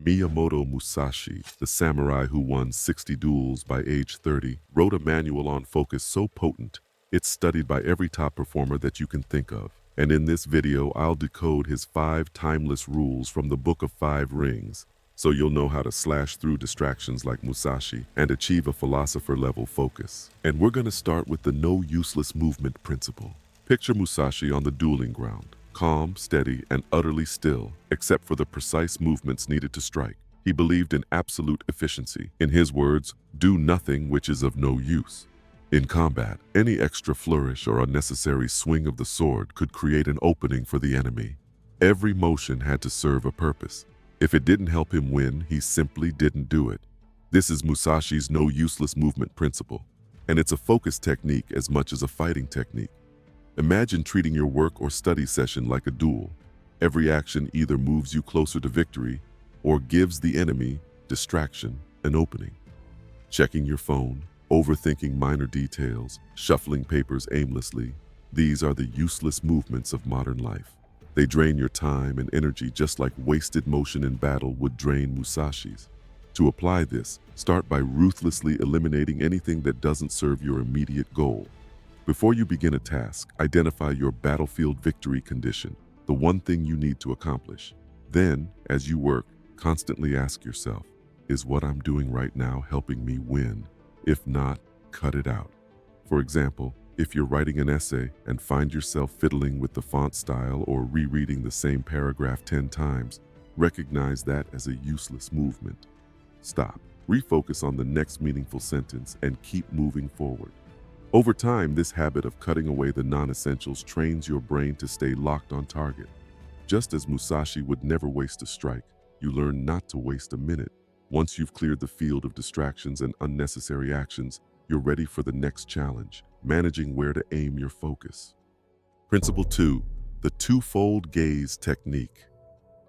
Miyamoto Musashi, the samurai who won 60 duels by age 30, wrote a manual on focus so potent, it's studied by every top performer that you can think of. And in this video, I'll decode his 5 timeless rules from the Book of 5 Rings, so you'll know how to slash through distractions like Musashi and achieve a philosopher-level focus. And we're going to start with the no useless movement principle. Picture Musashi on the dueling ground, calm, steady, and utterly still, except for the precise movements needed to strike. He believed in absolute efficiency. In his words, do nothing which is of no use. In combat, any extra flourish or unnecessary swing of the sword could create an opening for the enemy. Every motion had to serve a purpose. If it didn't help him win, he simply didn't do it. This is Musashi's no useless movement principle, and it's a focus technique as much as a fighting technique. Imagine treating your work or study session like a duel. Every action either moves you closer to victory or gives the enemy distraction an opening. Checking your phone, overthinking minor details, shuffling papers aimlessly, these are the useless movements of modern life. They drain your time and energy just like wasted motion in battle would drain Musashi's. To apply this, start by ruthlessly eliminating anything that doesn't serve your immediate goal. Before you begin a task, identify your battlefield victory condition, the one thing you need to accomplish. Then, as you work, constantly ask yourself, is what I'm doing right now helping me win? If not, cut it out. For example, if you're writing an essay and find yourself fiddling with the font style or rereading the same paragraph 10 times, recognize that as a useless movement. Stop, refocus on the next meaningful sentence, and keep moving forward. Over time, this habit of cutting away the non-essentials trains your brain to stay locked on target. Just as Musashi would never waste a strike, you learn not to waste a minute. Once you've cleared the field of distractions and unnecessary actions, you're ready for the next challenge, managing where to aim your focus. Principle 2, the twofold gaze technique.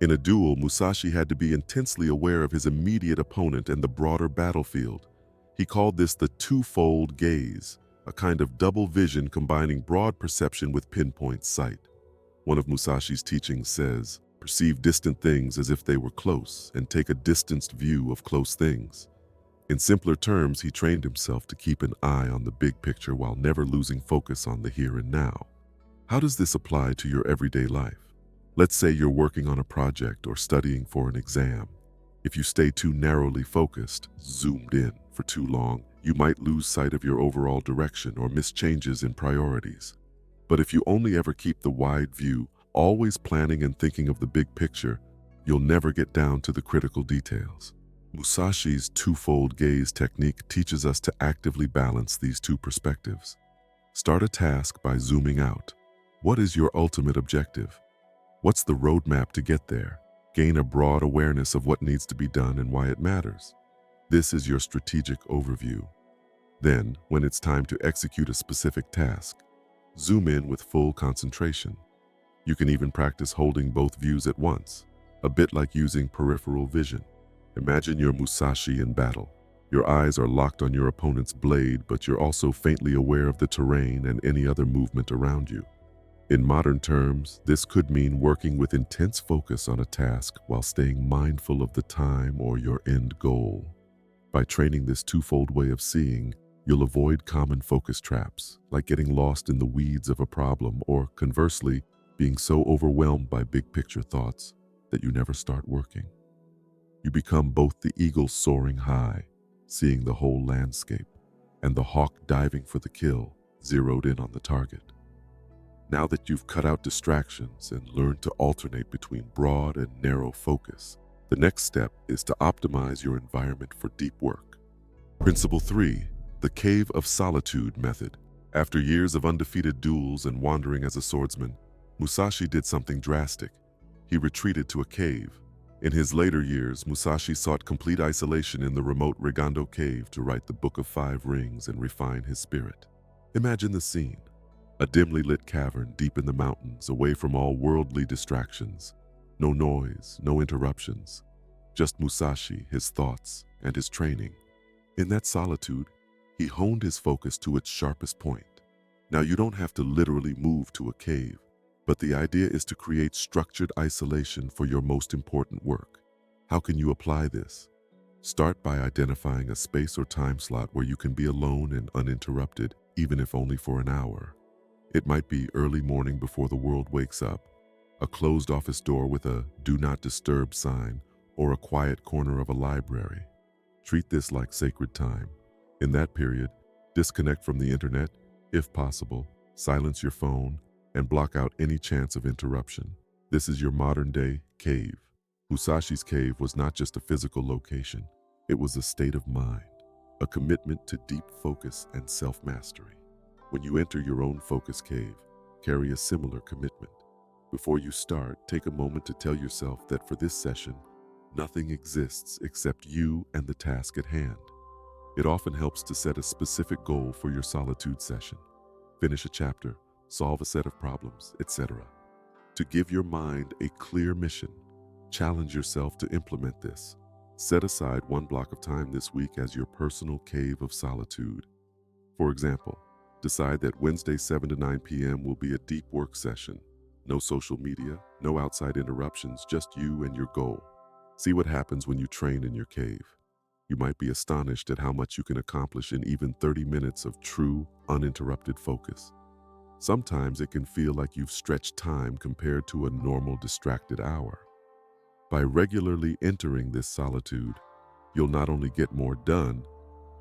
In a duel, Musashi had to be intensely aware of his immediate opponent and the broader battlefield. He called this the twofold gaze, a kind of double vision combining broad perception with pinpoint sight. One of Musashi's teachings says, perceive distant things as if they were close and take a distanced view of close things. In simpler terms, he trained himself to keep an eye on the big picture while never losing focus on the here and now. How does this apply to your everyday life? Let's say you're working on a project or studying for an exam. If you stay too narrowly focused, zoomed in for too long, you might lose sight of your overall direction or miss changes in priorities. But if you only ever keep the wide view, always planning and thinking of the big picture, you'll never get down to the critical details. Musashi's twofold gaze technique teaches us to actively balance these two perspectives. Start a task by zooming out. What is your ultimate objective? What's the roadmap to get there? Gain a broad awareness of what needs to be done and why it matters. This is your strategic overview. Then, when it's time to execute a specific task, zoom in with full concentration. You can even practice holding both views at once, a bit like using peripheral vision. Imagine you're Musashi in battle. Your eyes are locked on your opponent's blade, but you're also faintly aware of the terrain and any other movement around you. In modern terms, this could mean working with intense focus on a task while staying mindful of the time or your end goal. By training this twofold way of seeing, you'll avoid common focus traps, like getting lost in the weeds of a problem or, conversely, being so overwhelmed by big-picture thoughts that you never start working. You become both the eagle soaring high, seeing the whole landscape, and the hawk diving for the kill, zeroed in on the target. Now that you've cut out distractions and learned to alternate between broad and narrow focus, the next step is to optimize your environment for deep work. Principle 3, the Cave of Solitude method. After years of undefeated duels and wandering as a swordsman, Musashi did something drastic. He retreated to a cave. In his later years, Musashi sought complete isolation in the remote Rigando cave to write the Book of 5 Rings and refine his spirit. Imagine the scene. A dimly lit cavern deep in the mountains, away from all worldly distractions. No noise, no interruptions. Just Musashi, his thoughts, and his training. In that solitude, he honed his focus to its sharpest point. Now, you don't have to literally move to a cave, but the idea is to create structured isolation for your most important work. How can you apply this? Start by identifying a space or time slot where you can be alone and uninterrupted, even if only for an hour. It might be early morning before the world wakes up, a closed office door with a "Do Not Disturb" sign, or a quiet corner of a library. Treat this like sacred time. In that period, disconnect from the internet, if possible, silence your phone, and block out any chance of interruption. This is your modern-day cave. Musashi's cave was not just a physical location. It was a state of mind, a commitment to deep focus and self-mastery. When you enter your own focus cave, carry a similar commitment. Before you start, take a moment to tell yourself that for this session, nothing exists except you and the task at hand. It often helps to set a specific goal for your solitude session. Finish a chapter, solve a set of problems, etc. To give your mind a clear mission, challenge yourself to implement this. Set aside one block of time this week as your personal cave of solitude. For example, decide that Wednesday 7 to 9 p.m. will be a deep work session. No social media, no outside interruptions, just you and your goal. See what happens when you train in your cave. You might be astonished at how much you can accomplish in even 30 minutes of true, uninterrupted focus. Sometimes it can feel like you've stretched time compared to a normal distracted hour. By regularly entering this solitude, you'll not only get more done,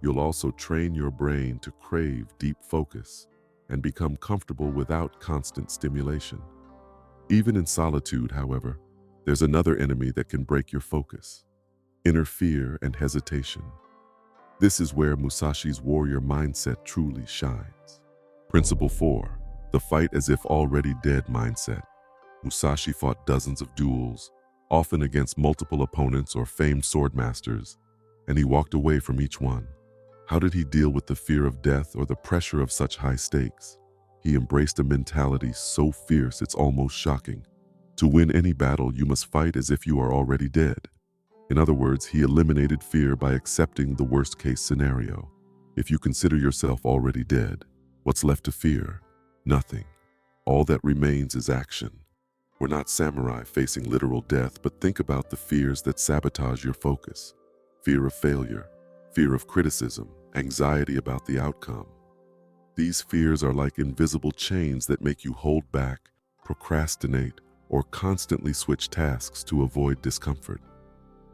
you'll also train your brain to crave deep focus and become comfortable without constant stimulation. Even in solitude, however, there's another enemy that can break your focus: inner fear and hesitation. This is where Musashi's warrior mindset truly shines. Principle 4, the fight as if already dead mindset. Musashi fought dozens of duels, often against multiple opponents or famed sword masters, and he walked away from each one. How did he deal with the fear of death or the pressure of such high stakes? He embraced a mentality so fierce it's almost shocking. To win any battle, you must fight as if you are already dead. In other words, he eliminated fear by accepting the worst-case scenario. If you consider yourself already dead, what's left to fear? Nothing. All that remains is action. We're not samurai facing literal death, but think about the fears that sabotage your focus. Fear of failure, fear of criticism, anxiety about the outcome. These fears are like invisible chains that make you hold back, procrastinate, or constantly switch tasks to avoid discomfort.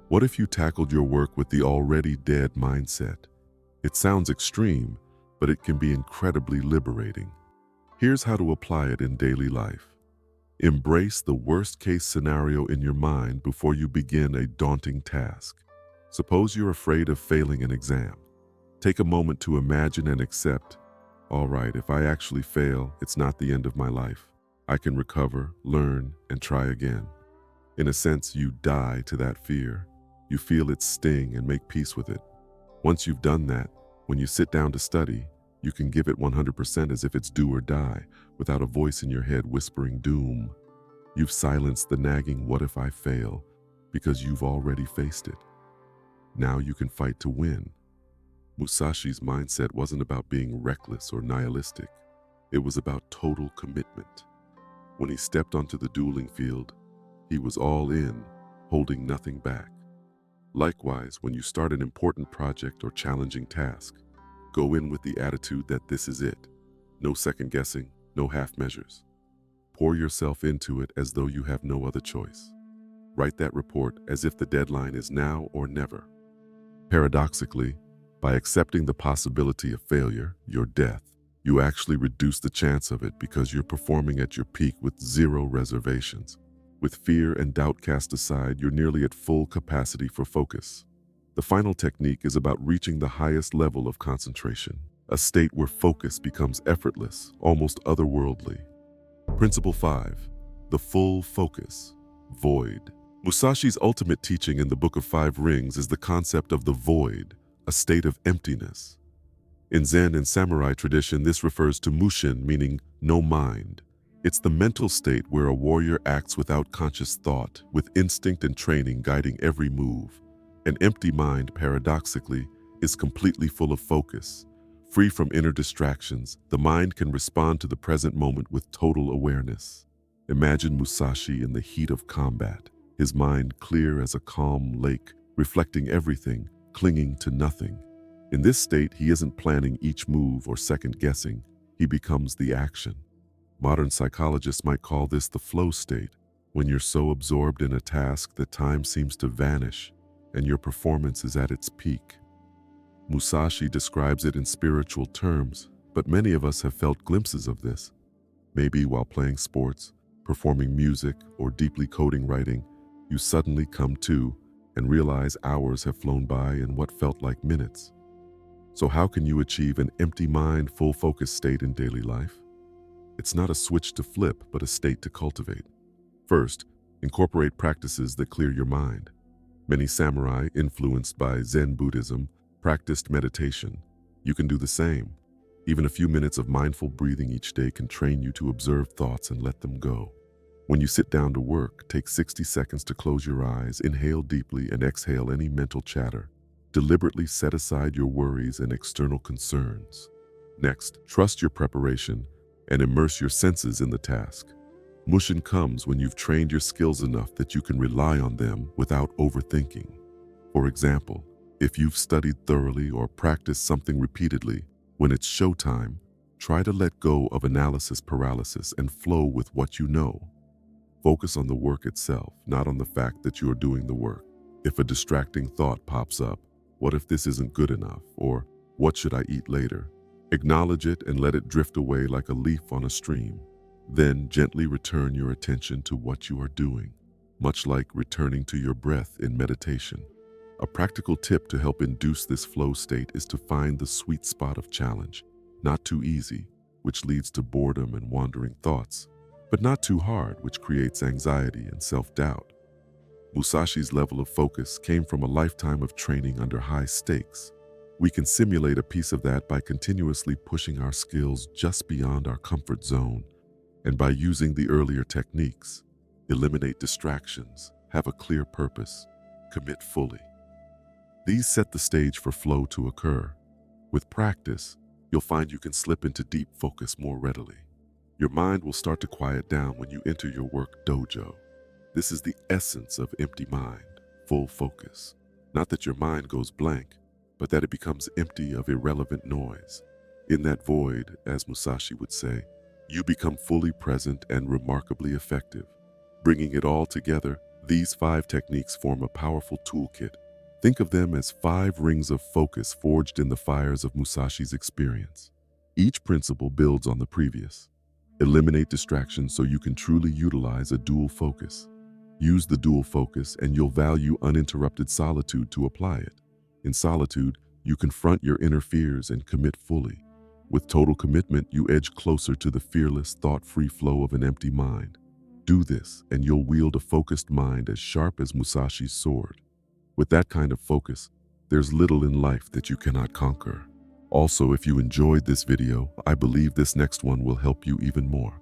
What if you tackled your work with the already dead mindset? It sounds extreme, but it can be incredibly liberating. Here's how to apply it in daily life. Embrace the worst-case scenario in your mind before you begin a daunting task. Suppose you're afraid of failing an exam. Take a moment to imagine and accept, all right, if I actually fail, it's not the end of my life. I can recover, learn, and try again. In a sense, you die to that fear. You feel its sting and make peace with it. Once you've done that, when you sit down to study, you can give it 100% as if it's do or die, without a voice in your head whispering doom. You've silenced the nagging "what if I fail" because you've already faced it. Now you can fight to win. Musashi's mindset wasn't about being reckless or nihilistic. It was about total commitment. When he stepped onto the dueling field, he was all in, holding nothing back. Likewise, when you start an important project or challenging task, go in with the attitude that this is it. No second guessing, no half measures. Pour yourself into it as though you have no other choice. Write that report as if the deadline is now or never. Paradoxically, by accepting the possibility of failure, your death, you actually reduce the chance of it because you're performing at your peak with zero reservations. With fear and doubt cast aside, you're nearly at full capacity for focus. The final technique is about reaching the highest level of concentration, a state where focus becomes effortless, almost otherworldly. Principle 5, the full focus, void. Musashi's ultimate teaching in the Book of Five Rings is the concept of the void, a state of emptiness. In Zen and samurai tradition, this refers to mushin, meaning no mind. It's the mental state where a warrior acts without conscious thought, with instinct and training guiding every move. An empty mind, paradoxically, is completely full of focus. Free from inner distractions, the mind can respond to the present moment with total awareness. Imagine Musashi in the heat of combat. his mind clear as a calm lake, reflecting everything, clinging to nothing. In this state, he isn't planning each move or second-guessing. He becomes the action. Modern psychologists might call this the flow state, when you're so absorbed in a task that time seems to vanish and your performance is at its peak. Musashi describes it in spiritual terms, but many of us have felt glimpses of this. Maybe while playing sports, performing music, or deeply coding writing, you suddenly come to and realize hours have flown by in what felt like minutes. So how can you achieve an empty mind, full focus state in daily life? It's not a switch to flip, but a state to cultivate. First, incorporate practices that clear your mind. Many samurai, influenced by Zen Buddhism, practiced meditation. You can do the same. Even a few minutes of mindful breathing each day can train you to observe thoughts and let them go. When you sit down to work, take 60 seconds to close your eyes, inhale deeply, and exhale any mental chatter. Deliberately set aside your worries and external concerns. Next, trust your preparation and immerse your senses in the task. Mushin comes when you've trained your skills enough that you can rely on them without overthinking. For example, if you've studied thoroughly or practiced something repeatedly, when it's showtime, try to let go of analysis paralysis and flow with what you know. Focus on the work itself, not on the fact that you're doing the work. If a distracting thought pops up, what if this isn't good enough? Or what should I eat later? Acknowledge it and let it drift away like a leaf on a stream. Then gently return your attention to what you are doing, much like returning to your breath in meditation. A practical tip to help induce this flow state is to find the sweet spot of challenge. Not too easy, which leads to boredom and wandering thoughts, but not too hard, which creates anxiety and self-doubt. Musashi's level of focus came from a lifetime of training under high stakes. We can simulate a piece of that by continuously pushing our skills just beyond our comfort zone, and by using the earlier techniques. Eliminate distractions, have a clear purpose, commit fully. These set the stage for flow to occur. With practice, you'll find you can slip into deep focus more readily. Your mind will start to quiet down when you enter your work dojo. This is the essence of empty mind, full focus. Not that your mind goes blank, but that it becomes empty of irrelevant noise. In that void, as Musashi would say, you become fully present and remarkably effective. Bringing it all together, these 5 techniques form a powerful toolkit. Think of them as 5 rings of focus forged in the fires of Musashi's experience. Each principle builds on the previous. Eliminate distractions so you can truly utilize a dual focus. Use the dual focus and you'll value uninterrupted solitude to apply it. In solitude, you confront your inner fears and commit fully. With total commitment, you edge closer to the fearless, thought-free flow of an empty mind. Do this, and you'll wield a focused mind as sharp as Musashi's sword. With that kind of focus, there's little in life that you cannot conquer. Also, if you enjoyed this video, I believe this next one will help you even more.